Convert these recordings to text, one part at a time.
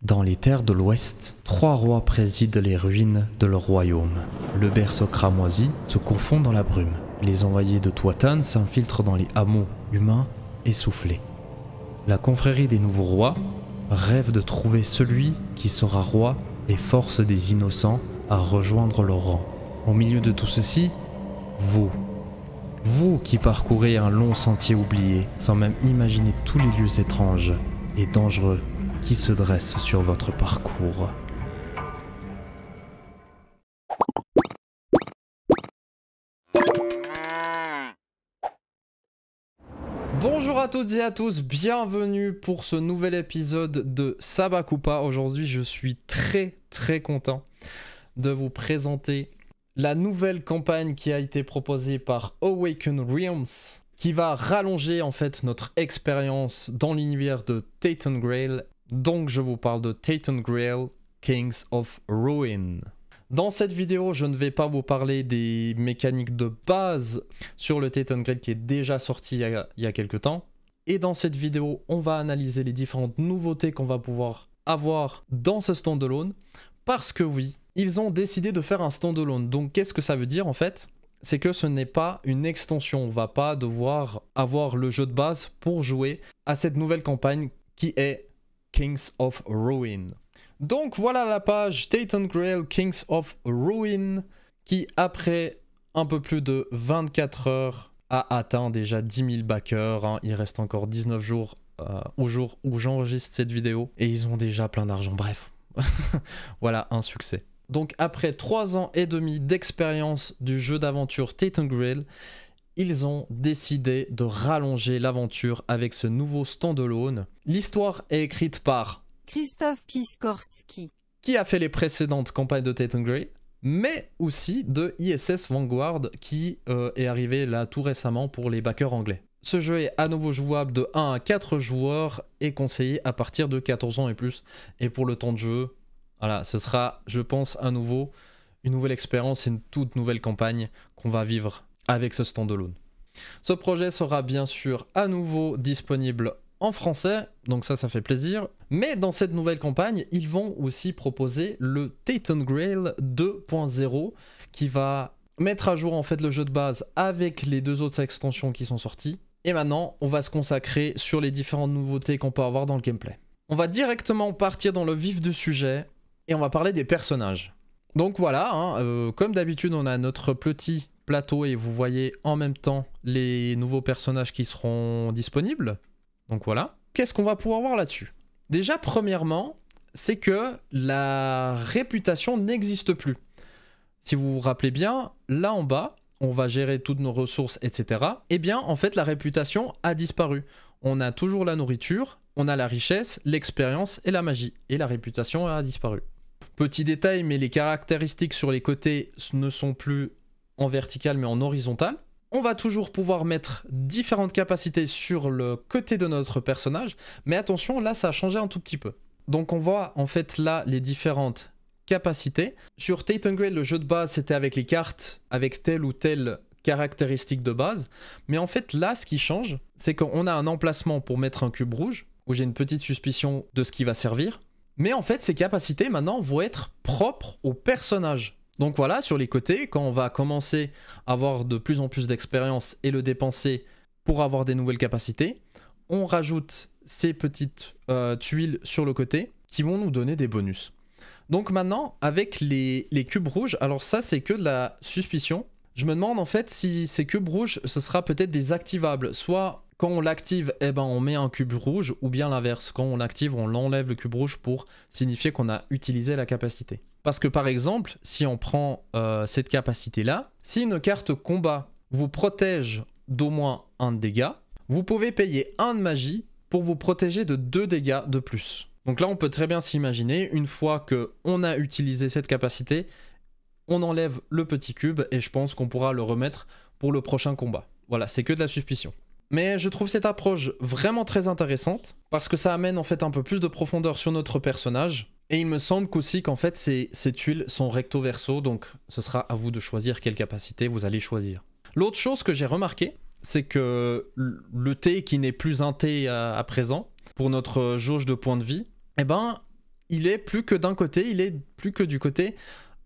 Dans les terres de l'Ouest, 3 rois président les ruines de leur royaume. Le berceau cramoisi se confond dans la brume. Les envoyés de Tuatan s'infiltrent dans les hameaux humains essoufflés. La confrérie des nouveaux rois rêve de trouver celui qui sera roi et force des innocents à rejoindre leur rang. Au milieu de tout ceci, vous qui parcourez un long sentier oublié sans même imaginer tous les lieux étranges et dangereux qui se dressent sur votre parcours. Bonjour à toutes et à tous, bienvenue pour ce nouvel épisode de Sabakupa. Aujourd'hui, je suis très content de vous présenter la nouvelle campagne qui a été proposée par Awaken Realms, qui va rallonger en fait notre expérience dans l'univers de Thetan Grail. Donc je vous parle de Thetan Grail, Kings of Ruin. Dans cette vidéo, je ne vais pas vous parler des mécaniques de base sur le Thetan Grail qui est déjà sorti il y a quelques temps. Et dans cette vidéo, on va analyser les différentes nouveautés qu'on va pouvoir avoir dans ce standalone. Parce que oui, ils ont décidé de faire un standalone. Donc qu'est-ce que ça veut dire en fait? C'est que ce n'est pas une extension. On va pas devoir avoir le jeu de base pour jouer à cette nouvelle campagne qui est Kings of Ruin. Donc voilà la page Thetan Grail Kings of Ruin qui après un peu plus de 24 heures a atteint déjà 10 000 backers. Hein. Il reste encore 19 jours au jour où j'enregistre cette vidéo et ils ont déjà plein d'argent. Bref, voilà un succès. Donc après 3 ans et demi d'expérience du jeu d'aventure Thetan Grail, ils ont décidé de rallonger l'aventure avec ce nouveau standalone. L'histoire est écrite par Krzysztof Piskorski, qui a fait les précédentes campagnes de Thetan Grail, mais aussi de ISS Vanguard qui est arrivé là tout récemment pour les backers anglais. Ce jeu est à nouveau jouable de 1 à 4 joueurs et conseillé à partir de 14 ans et plus. Et pour le temps de jeu, voilà, ce sera, je pense, à nouveau une nouvelle expérience et une toute nouvelle campagne qu'on va vivre avec ce standalone. Ce projet sera bien sûr à nouveau disponible en français, donc ça fait plaisir. Mais dans cette nouvelle campagne, ils vont aussi proposer le Thetan Grail 2.0 qui va mettre à jour en fait le jeu de base avec les 2 autres extensions qui sont sorties. Et maintenant, on va se consacrer sur les différentes nouveautés qu'on peut avoir dans le gameplay. On va directement partir dans le vif du sujet et on va parler des personnages. Donc voilà, hein, comme d'habitude, on a notre petit plateau et vous voyez en même temps les nouveaux personnages qui seront disponibles. Donc voilà. Qu'est-ce qu'on va pouvoir voir là-dessus? Déjà, premièrement, c'est que la réputation n'existe plus. Si vous vous rappelez bien, là en bas, on va gérer toutes nos ressources, etc. Eh bien, en fait, la réputation a disparu. On a toujours la nourriture, on a la richesse, l'expérience et la magie. Et la réputation a disparu. Petit détail, mais les caractéristiques sur les côtés ne sont plus en vertical mais en horizontal. On va toujours pouvoir mettre différentes capacités sur le côté de notre personnage, mais attention, là ça a changé un tout petit peu. Donc on voit en fait là les différentes capacités. Sur Thetan Grail, le jeu de base c'était avec les cartes, avec telle ou telle caractéristique de base, mais en fait là ce qui change, c'est qu'on a un emplacement pour mettre un cube rouge, où j'ai une petite suspicion de ce qui va servir, mais en fait ces capacités maintenant vont être propres au personnage. Donc voilà, sur les côtés, quand on va commencer à avoir de plus en plus d'expérience et le dépenser pour avoir des nouvelles capacités, on rajoute ces petites tuiles sur le côté qui vont nous donner des bonus. Donc maintenant, avec les cubes rouges, alors ça c'est que de la suspicion. Je me demande en fait si ces cubes rouges, ce sera peut-être désactivables. Soit quand on l'active, eh ben, on met un cube rouge, ou bien l'inverse. Quand on l'active, on enlève le cube rouge pour signifier qu'on a utilisé la capacité. Parce que par exemple, si on prend cette capacité-là, si une carte combat vous protège d'au moins 1 de dégâts, vous pouvez payer 1 de magie pour vous protéger de 2 dégâts de plus. Donc là, on peut très bien s'imaginer, une fois qu'on a utilisé cette capacité, on enlève le petit cube et je pense qu'on pourra le remettre pour le prochain combat. Voilà, c'est que de la suspicion. Mais je trouve cette approche vraiment très intéressante parce que ça amène en fait un peu plus de profondeur sur notre personnage. Et il me semble qu'aussi qu'en fait ces tuiles sont recto verso, donc ce sera à vous de choisir quelle capacité vous allez choisir. L'autre chose que j'ai remarqué, c'est que le T qui n'est plus un T à présent, pour notre jauge de points de vie, eh ben il est plus que d'un côté, il est plus que du côté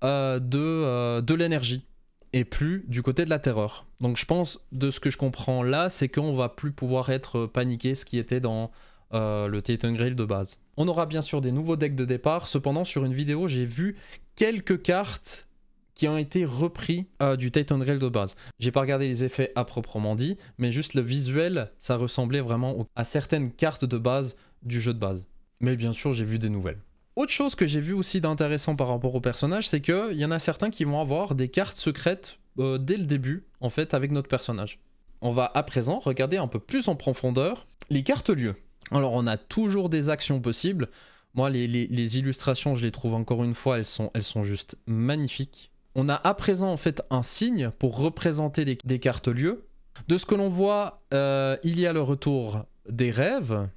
de l'énergie et plus du côté de la terreur. Donc je pense, de ce que je comprends là, c'est qu'on va plus pouvoir être paniqué, ce qui était dans le Titan Grail de base. On aura bien sûr des nouveaux decks de départ, cependant sur une vidéo j'ai vu quelques cartes qui ont été repris du Titan Grail de base. J'ai pas regardé les effets à proprement dit, mais juste le visuel, ça ressemblait vraiment à certaines cartes de base du jeu de base. Mais bien sûr j'ai vu des nouvelles. Autre chose que j'ai vu aussi d'intéressant par rapport aux personnages, c'est qu'il y en a certains qui vont avoir des cartes secrètes dès le début, en fait, avec notre personnage. On va à présent regarder un peu plus en profondeur les cartes lieux. Alors on a toujours des actions possibles. Moi les illustrations, je les trouve encore une fois, elles sont juste magnifiques. On a à présent en fait un signe pour représenter des cartes lieux. De ce que l'on voit, il y a le retour des rêves.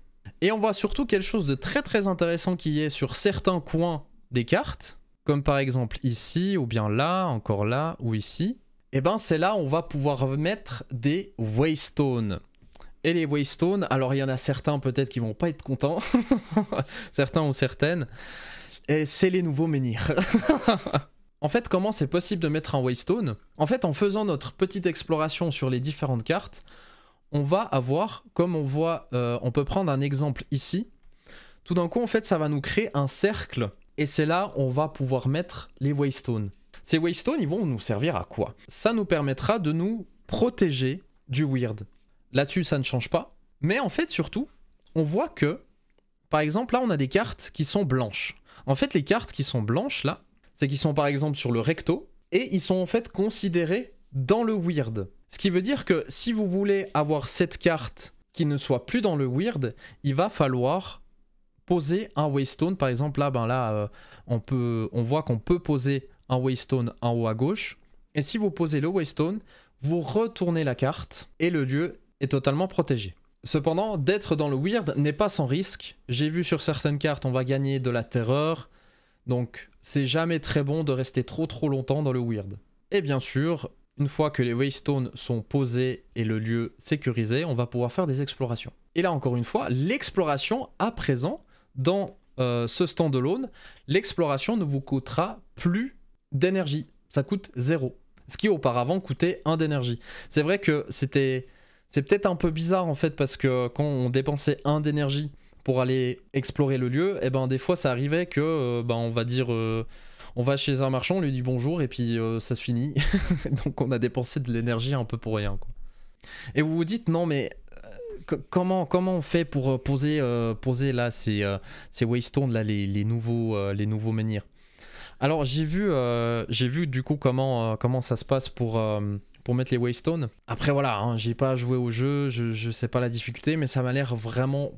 Et on voit surtout quelque chose de très très intéressant qui est sur certains coins des cartes. Comme par exemple ici, ou bien là, encore là, ou ici. Et ben c'est là où on va pouvoir mettre des Waystones. Et les Waystones, alors il y en a certains peut-être qui vont pas être contents. Certains ou certaines. Et c'est les nouveaux menhirs. En fait, comment c'est possible de mettre un Waystone? En fait, en faisant notre petite exploration sur les différentes cartes, on va avoir, comme on voit, on peut prendre un exemple ici. Tout d'un coup, en fait, ça va nous créer un cercle. Et c'est là où on va pouvoir mettre les Waystones. Ces Waystones, ils vont nous servir à quoi? Ça nous permettra de nous protéger du weird. Là-dessus, ça ne change pas. Mais en fait, surtout, on voit que, par exemple, là, on a des cartes qui sont blanches. En fait, les cartes qui sont blanches, là, c'est qu'ils sont par exemple sur le recto. Et ils sont en fait considérés dans le weird. Ce qui veut dire que si vous voulez avoir cette carte qui ne soit plus dans le weird, il va falloir poser un Waystone. Par exemple, là, on voit qu'on peut poser un Waystone en haut à gauche. Et si vous posez le Waystone, vous retournez la carte et le lieu est totalement protégé. Cependant, d'être dans le weird n'est pas sans risque. J'ai vu sur certaines cartes, on va gagner de la terreur. Donc, c'est jamais très bon de rester trop longtemps dans le weird. Et bien sûr, une fois que les Waystones sont posés et le lieu sécurisé, on va pouvoir faire des explorations. Et là, encore une fois, l'exploration, à présent, dans ce standalone, l'exploration ne vous coûtera plus d'énergie. Ça coûte 0. Ce qui auparavant coûtait 1 d'énergie. C'est vrai que c'est peut-être un peu bizarre en fait, parce que quand on dépensait 1 d'énergie pour aller explorer le lieu, et ben des fois ça arrivait que, on va dire... on va chez un marchand, on lui dit bonjour et puis ça se finit. Donc on a dépensé de l'énergie un peu pour rien, quoi. Et vous vous dites non mais comment on fait pour poser là ces Waystones là, les nouveaux menhirs. Alors j'ai vu du coup comment ça se passe pour mettre les Waystones. Après voilà, hein, j'ai pas joué au jeu, je sais pas la difficulté, mais ça m'a l'air vraiment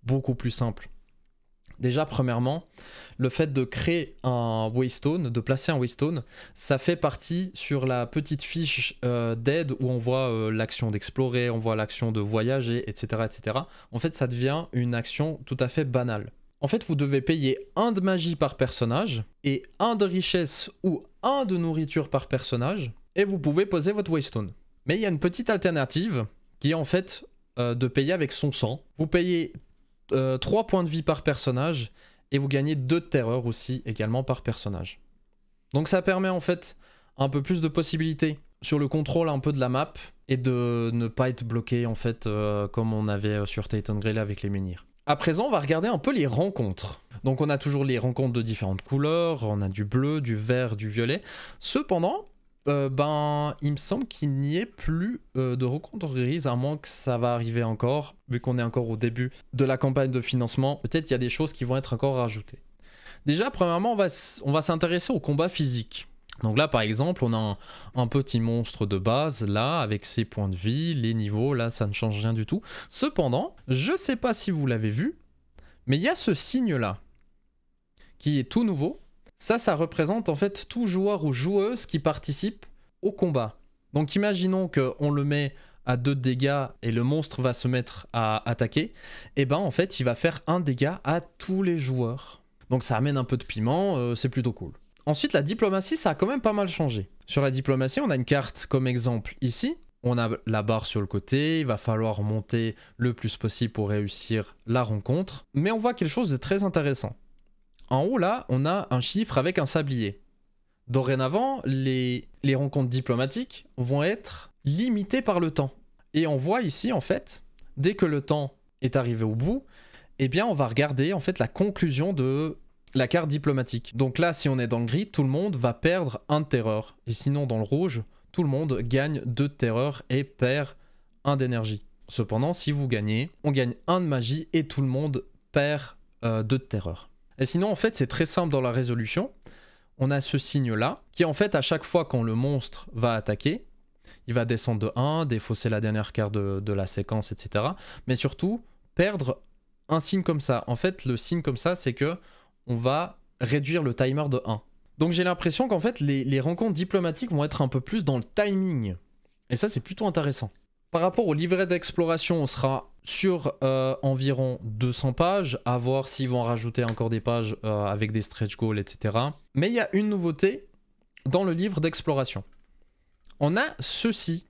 beaucoup plus simple. Déjà, premièrement, le fait de créer un Waystone, de placer un Waystone, ça fait partie sur la petite fiche d'aide où on voit l'action d'explorer, on voit l'action de voyager, etc., etc. En fait, ça devient une action tout à fait banale. En fait, vous devez payer 1 de magie par personnage et 1 de richesse ou 1 de nourriture par personnage, et vous pouvez poser votre Waystone. Mais il y a une petite alternative qui est en fait de payer avec son sang. Vous payez 3 points de vie par personnage et vous gagnez 2 de terreur aussi également par personnage. Donc ça permet en fait un peu plus de possibilités sur le contrôle un peu de la map et de ne pas être bloqué en fait comme on avait sur Titan Grail avec les menhirs. À présent, on va regarder un peu les rencontres. Donc on a toujours les rencontres de différentes couleurs, on a du bleu, du vert, du violet. Cependant, il me semble qu'il n'y ait plus de rencontres grises, à moins que ça va arriver encore, vu qu'on est encore au début de la campagne de financement. Peut-être qu'il y a des choses qui vont être encore rajoutées. Déjà, premièrement, on va s'intéresser au combat physique. Donc là, par exemple, on a un petit monstre de base, là, avec ses points de vie, les niveaux, là, ça ne change rien du tout. Cependant, je ne sais pas si vous l'avez vu, mais il y a ce signe-là, qui est tout nouveau. Ça représente en fait tout joueur ou joueuse qui participe au combat. Donc imaginons qu'on le met à 2 de dégâts et le monstre va se mettre à attaquer. Et ben en fait il va faire 1 dégât à tous les joueurs. Donc ça amène un peu de piment, c'est plutôt cool. Ensuite la diplomatie, ça a quand même pas mal changé. Sur la diplomatie, on a une carte comme exemple ici. On a la barre sur le côté, il va falloir monter le plus possible pour réussir la rencontre. Mais on voit quelque chose de très intéressant. En haut là, on a un chiffre avec un sablier. Dorénavant, les rencontres diplomatiques vont être limitées par le temps. Et on voit ici en fait, dès que le temps est arrivé au bout, eh bien on va regarder en fait la conclusion de la carte diplomatique. Donc là, si on est dans le gris, tout le monde va perdre 1 de terreur. Et sinon, dans le rouge, tout le monde gagne 2 de terreur et perd 1 d'énergie. Cependant, si vous gagnez, on gagne 1 de magie et tout le monde perd 2 de terreur. Et sinon, en fait, c'est très simple dans la résolution. On a ce signe-là, qui en fait, à chaque fois quand le monstre va attaquer, il va descendre de 1, défausser la dernière carte de la séquence, etc. Mais surtout, perdre un signe comme ça. En fait, le signe comme ça, c'est que on va réduire le timer de 1. Donc j'ai l'impression qu'en fait, les rencontres diplomatiques vont être un peu plus dans le timing. Et ça, c'est plutôt intéressant. Par rapport au livret d'exploration, on sera sur environ 200 pages, à voir s'ils vont rajouter encore des pages avec des stretch goals, etc. Mais il y a une nouveauté dans le livre d'exploration. On a ceci.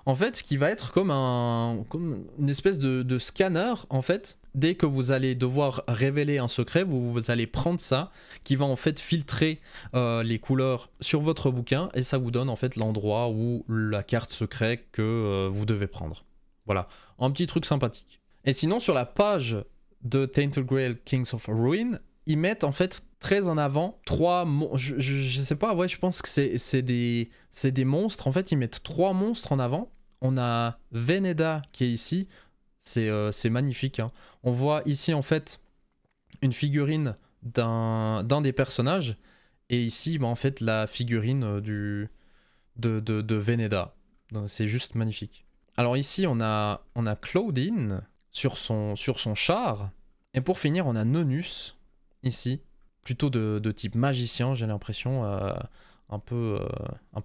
En fait, ce qui va être comme une espèce de scanner, en fait. Dès que vous allez devoir révéler un secret, vous allez prendre ça, qui va en fait filtrer les couleurs sur votre bouquin, et ça vous donne en fait l'endroit où la carte secret que vous devez prendre. Voilà, un petit truc sympathique. Et sinon, sur la page de Tainted Grail Kings of Ruin, ils mettent en fait très en avant 3 je sais pas, ouais, je pense que c'est des monstres. En fait, ils mettent 3 monstres en avant. On a Veneda qui est ici. C'est magnifique, hein. On voit ici en fait une figurine d'un des personnages. Et ici, bah, en fait, la figurine de Veneda. C'est juste magnifique. Alors ici, on a Claudine sur son char. Et pour finir, on a Nonus ici. Plutôt de type magicien, j'ai l'impression, un peu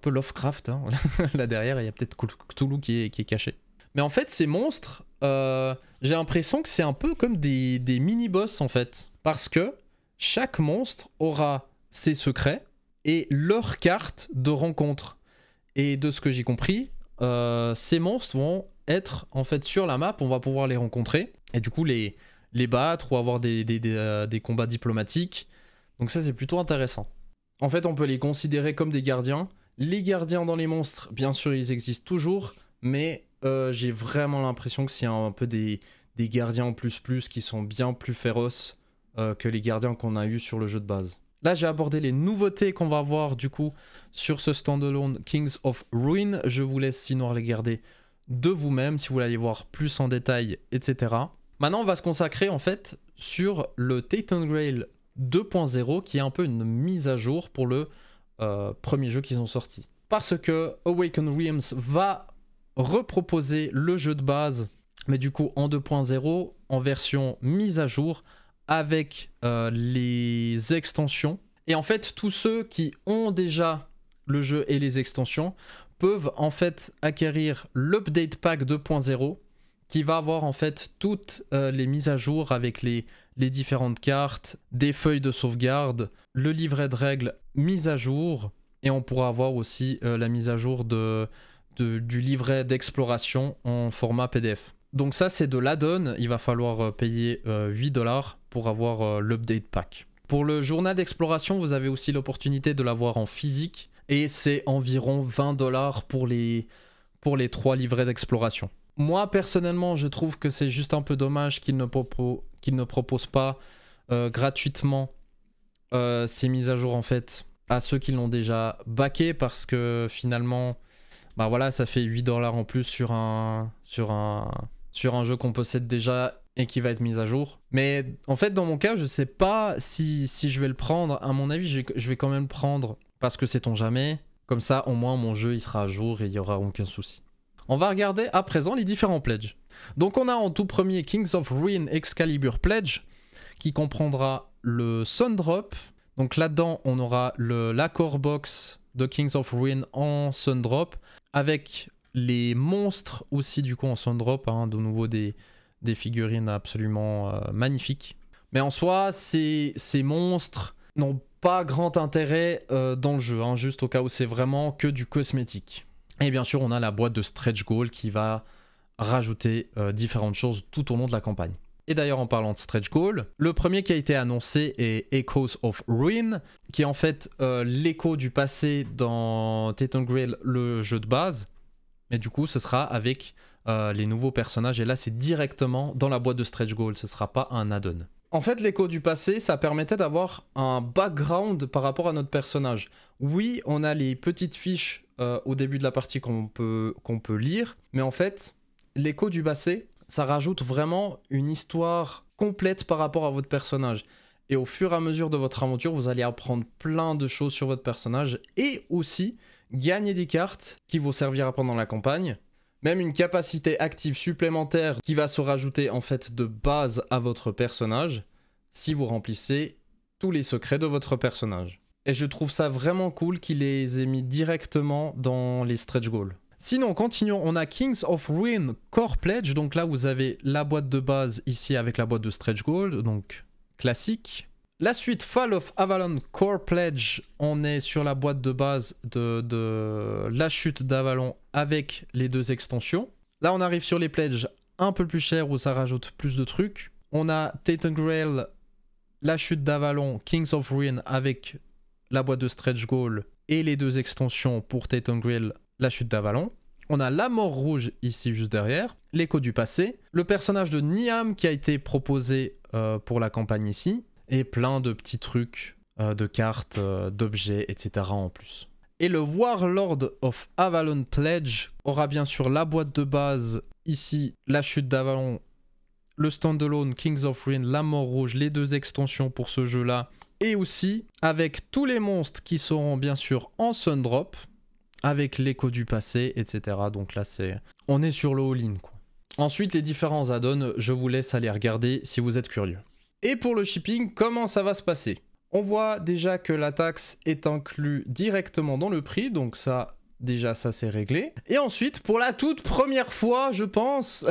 Lovecraft, hein. Là derrière, il y a peut-être Cthulhu qui est caché. Mais en fait, ces monstres, j'ai l'impression que c'est un peu comme des mini-boss, en fait. Parce que chaque monstre aura ses secrets et leur carte de rencontre. Et de ce que j'ai compris, ces monstres vont être en fait sur la map, on va pouvoir les rencontrer. Et du coup, les battre ou avoir des combats diplomatiques. Donc ça, c'est plutôt intéressant. En fait, on peut les considérer comme des gardiens. Les gardiens dans les monstres, bien sûr, ils existent toujours, mais j'ai vraiment l'impression que c'est un peu des gardiens en plus qui sont bien plus féroces que les gardiens qu'on a eu sur le jeu de base. Là, j'ai abordé les nouveautés qu'on va avoir du coup sur ce standalone Kings of Ruin. Je vous laisse sinon regarder de vous-même si vous voulez aller voir plus en détail, etc. Maintenant, on va se consacrer en fait sur le Tainted Grail 2.0 qui est un peu une mise à jour pour le premier jeu qu'ils ont sorti. Parce que Awakened Realms va reproposer le jeu de base, mais du coup en 2.0, en version mise à jour, avec les extensions. Et en fait, tous ceux qui ont déjà le jeu et les extensions peuvent en fait acquérir l'Update Pack 2.0 qui va avoir en fait toutes les mises à jour avec les différentes cartes, des feuilles de sauvegarde, le livret de règles mise à jour, et on pourra avoir aussi la mise à jour du livret d'exploration en format PDF. Donc ça, c'est de l'add-on, il va falloir payer 8$ pour avoir l'Update Pack. Pour le journal d'exploration, vous avez aussi l'opportunité de l'avoir en physique, et c'est environ 20$ pour les 3 livrets d'exploration. Moi, personnellement, je trouve que c'est juste un peu dommage qu'ils ne proposent pas gratuitement ces mises à jour en fait à ceux qui l'ont déjà backé, parce que finalement, bah voilà, ça fait 8$ en plus sur un jeu qu'on possède déjà et qui va être mis à jour. Mais en fait, dans mon cas, je sais pas si je vais le prendre. À mon avis, je vais quand même le prendre parce que sait-on jamais. Comme ça, au moins, mon jeu il sera à jour et il n'y aura aucun souci. On va regarder à présent les différents pledges. Donc on a en tout premier Kings of Ruin Excalibur Pledge qui comprendra le Sundrop. Donc là-dedans on aura la core box de Kings of Ruin en Sundrop avec les monstres aussi du coup en Sundrop, hein, de nouveau des figurines absolument magnifiques. Mais en soi ces monstres n'ont pas grand intérêt dans le jeu, hein, juste au cas où c'est vraiment que du cosmétique. Et bien sûr, on a la boîte de stretch goal qui va rajouter différentes choses tout au long de la campagne. Et d'ailleurs, en parlant de stretch goal, le premier qui a été annoncé est Echoes of Ruin, qui est en fait l'écho du passé dans Tate & Grail, le jeu de base. Mais du coup, ce sera avec les nouveaux personnages. Et là, c'est directement dans la boîte de stretch goal. Ce ne sera pas un add-on. En fait, l'écho du passé, ça permettait d'avoir un background par rapport à notre personnage. Oui, on a les petites fiches au début de la partie qu'on peut lire. Mais en fait, l'écho du passé, ça rajoute vraiment une histoire complète par rapport à votre personnage. Et au fur et à mesure de votre aventure, vous allez apprendre plein de choses sur votre personnage et aussi gagner des cartes qui vous servira pendant la campagne. Même une capacité active supplémentaire qui va se rajouter en fait de base à votre personnage si vous remplissez tous les secrets de votre personnage. Et je trouve ça vraiment cool qu'il les ait mis directement dans les stretch goals. Sinon, continuons, on a Kings of Ruin Core Pledge, donc là vous avez la boîte de base ici avec la boîte de stretch gold, donc classique. La suite Fall of Avalon Core Pledge, on est sur la boîte de base de la chute d'Avalon avec les 2 extensions. Là on arrive sur les pledges un peu plus chers où ça rajoute plus de trucs. On a Tate & Grail, la chute d'Avalon, Kings of Ruin avec la boîte de stretch goal et les 2 extensions pour Tate & Grail, la chute d'Avalon. On a la mort rouge ici juste derrière, l'écho du passé, le personnage de Niam qui a été proposé pour la campagne ici, et plein de petits trucs, de cartes, d'objets, etc. en plus. Et le Warlord of Avalon Pledge aura bien sûr la boîte de base, ici la chute d'Avalon, le standalone Kings of Ruin, la mort rouge, les 2 extensions pour ce jeu-là, et aussi avec tous les monstres qui seront bien sûr en Sundrop, avec l'écho du passé, etc. Donc là, on est sur le all-in, quoi. Ensuite, les différents add-ons, je vous laisse aller regarder si vous êtes curieux. Et pour le shipping, comment ça va se passer? On voit déjà que la taxe est inclue directement dans le prix, donc ça, déjà, ça c'est réglé. Et ensuite, pour la toute première fois, je pense,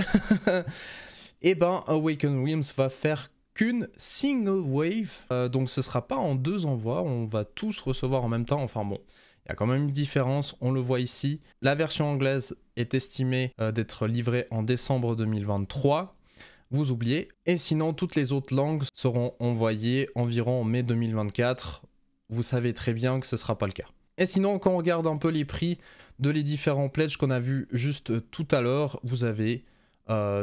eh ben, Awaken Realms va faire qu'une single wave. Donc ce sera pas en 2 envois, on va tous recevoir en même temps, enfin bon. Il y a quand même une différence, on le voit ici. La version anglaise est estimée d'être livrée en décembre 2023. Vous oubliez. Et sinon, toutes les autres langues seront envoyées environ en mai 2024. Vous savez très bien que ce ne sera pas le cas. Et sinon, quand on regarde un peu les prix de les différents pledges qu'on a vus juste tout à l'heure, vous avez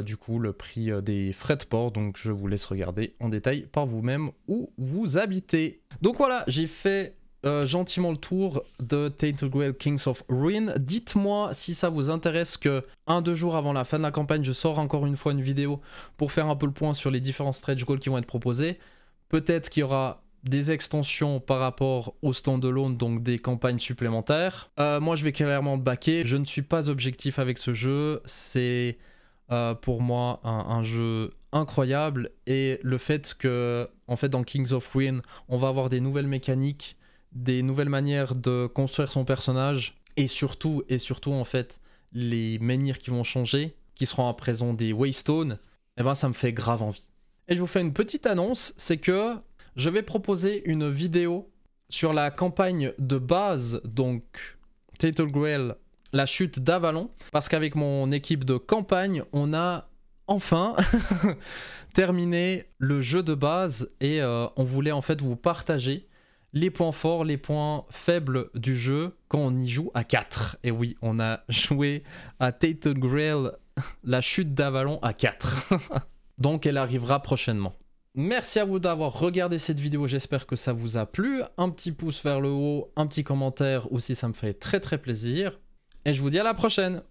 du coup le prix des frais de port. Donc je vous laisse regarder en détail par vous-même où vous habitez. Donc voilà, j'ai fait gentiment le tour de Tate & Grail Kings of Ruin. Dites-moi si ça vous intéresse que 1-2 jours avant la fin de la campagne, je sors encore une fois une vidéo pour faire un peu le point sur les différents stretch goals qui vont être proposés. Peut-être qu'il y aura des extensions par rapport au standalone, donc des campagnes supplémentaires. Moi, je vais clairement le backer. Je ne suis pas objectif avec ce jeu. C'est pour moi un jeu incroyable. Et le fait que, en fait, dans Kings of Ruin, on va avoir des nouvelles mécaniques, des nouvelles manières de construire son personnage et surtout en fait les menhirs qui vont changer, qui seront à présent des Waystones, et ben ça me fait grave envie. Et je vous fais une petite annonce, c'est que je vais proposer une vidéo sur la campagne de base, donc Tate & Grail, la chute d'Avalon, parce qu'avec mon équipe de campagne, on a enfin terminé le jeu de base et on voulait en fait vous partager les points forts, les points faibles du jeu quand on y joue à 4. Et oui, on a joué à Tate & Grail, la chute d'Avalon à 4. Donc elle arrivera prochainement. Merci à vous d'avoir regardé cette vidéo, j'espère que ça vous a plu. Un petit pouce vers le haut, un petit commentaire aussi, ça me fait très très plaisir. Et je vous dis à la prochaine.